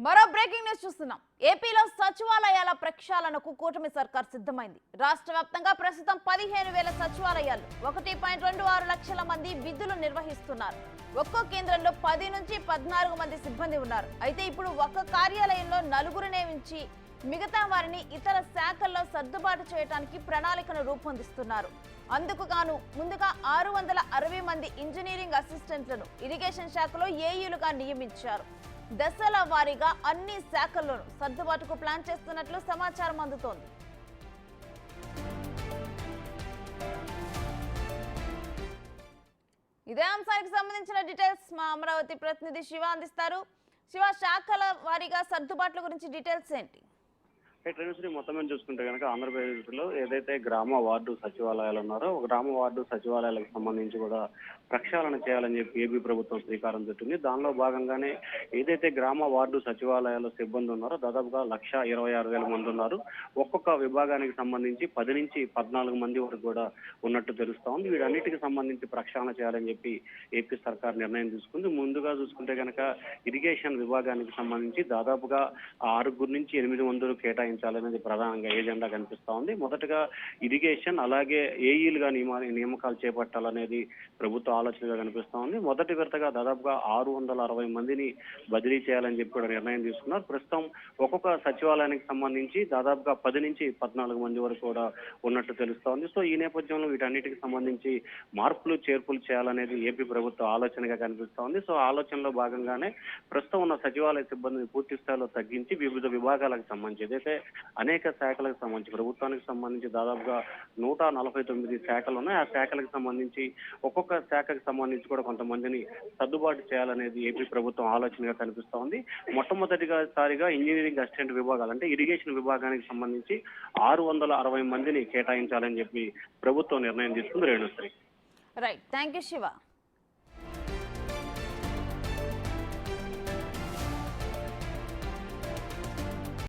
మరో breaking news చూస్తున్నాం. ఏపీలో సచివాలయాల ప్రక్షాళనకు కూటమి సర్కార్ సిద్ధమైంది. రాష్ట్ర వ్యాప్తంగా ప్రస్తుతం 15,000 సచివాలయాలు 1.26 లక్షల మంది విధులు నిర్వహిస్తున్నారు. ఒక్కో కేంద్రంలో 10 నుంచి 14 మంది సిబ్బంది ఉన్నారు. అయితే ఇప్పుడు ఒక్క కార్యాలయంలో 4 నియమించి మిగతా వారిని ఇతర శాఖల్లో సర్దుబాటు చేయడానికి ప్రణాళికను రూపొందిస్తున్నారు. అందుకు గాను ముందుగా 660 మంది ఇంజనీరింగ్ అసిస్టెంట్లను ఇరిగేషన్ శాఖలో ఏఈలుగా నియమించారు. దశల వారీగా అన్ని శాఖల్లోనూ సర్దుబాటుకు ప్లాన్ చేస్తున్నట్లు సమాచారం అందుతోంది. ఇదే అంశానికి సంబంధించిన డీటెయిల్స్ మా అమరావతి ప్రతినిధి శివ అందిస్తారు. శివ, శాఖల వారీగా సర్దుబాట్ల గురించి డీటెయిల్స్ ఏంటి? ట్రైనర్స్ని మొత్తం మీద చూసుకుంటే కనుక ఆంధ్రప్రదేశ్లో ఏదైతే గ్రామ వార్డు సచివాలయాలు ఉన్నారో గ్రామ వార్డు సచివాలయాలకు సంబంధించి కూడా ప్రక్షాళన చేయాలని చెప్పి ఏపీ ప్రభుత్వం శ్రీకారం చుట్టింది. దానిలో భాగంగానే ఏదైతే గ్రామ వార్డు సచివాలయాల సిబ్బంది ఉన్నారో దాదాపుగా 126,000 మంది ఉన్నారు. ఒక్కొక్క విభాగానికి సంబంధించి 10 నుంచి 14 మంది వరకు కూడా ఉన్నట్టు తెలుస్తా ఉంది. వీటన్నిటికి సంబంధించి ప్రక్షాళన చేయాలని చెప్పి ఏపీ సర్కార్ నిర్ణయం తీసుకుంది. ముందుగా చూసుకుంటే కనుక ఇరిగేషన్ విభాగానికి సంబంధించి దాదాపుగా 6 నుంచి 8 మంది కేటాయించాలనేది ప్రధానంగా ఏజెండా కనిపిస్తా ఉంది. మొదటగా ఇరిగేషన్ అలాగే ఏఈలుగా నియామకాలు చేపట్టాలనేది ప్రభుత్వ ఆలోచనగా కనిపిస్తా ఉంది. మొదటి విడతగా దాదాపుగా 660 మందిని బదిలీ చేయాలని చెప్పి కూడా నిర్ణయం తీసుకున్నారు. ప్రస్తుతం ఒక్కొక్క సచివాలయానికి సంబంధించి దాదాపుగా 10 నుంచి 14 మంది వరకు కూడా ఉన్నట్టు తెలుస్తా ఉంది. సో ఈ నేపథ్యంలో వీటన్నిటికి సంబంధించి మార్పులు చేర్పులు చేయాలనేది ఏపీ ప్రభుత్వ ఆలోచనగా కనిపిస్తా ఉంది. సో ఆలోచనలో భాగంగానే ప్రస్తుతం ఉన్న సచివాలయ సిబ్బందిని పూర్తి స్థాయిలో తగ్గించి వివిధ విభాగాలకు సంబంధించి ఏదైతే అనేక శాఖలకు సంబంధించి ప్రభుత్వానికి సంబంధించి దాదాపుగా 149 శాఖలు ఉన్నాయి. ఆ శాఖలకు సంబంధించి ఒక్కొక్క శాఖకు సంబంధించి కూడా కొంతమందిని సర్దుబాటు చేయాలనేది ఏపీ ప్రభుత్వం ఆలోచనగా కనిపిస్తా ఉంది. మొట్టమొదటిసారిగా ఇంజనీరింగ్ అసిస్టెంట్ విభాగాలు అంటే ఇరిగేషన్ విభాగానికి సంబంధించి 660 మందిని కేటాయించాలని చెప్పి ప్రభుత్వం నిర్ణయం తీసుకుంది. Renusri. Right, thank you Shiva.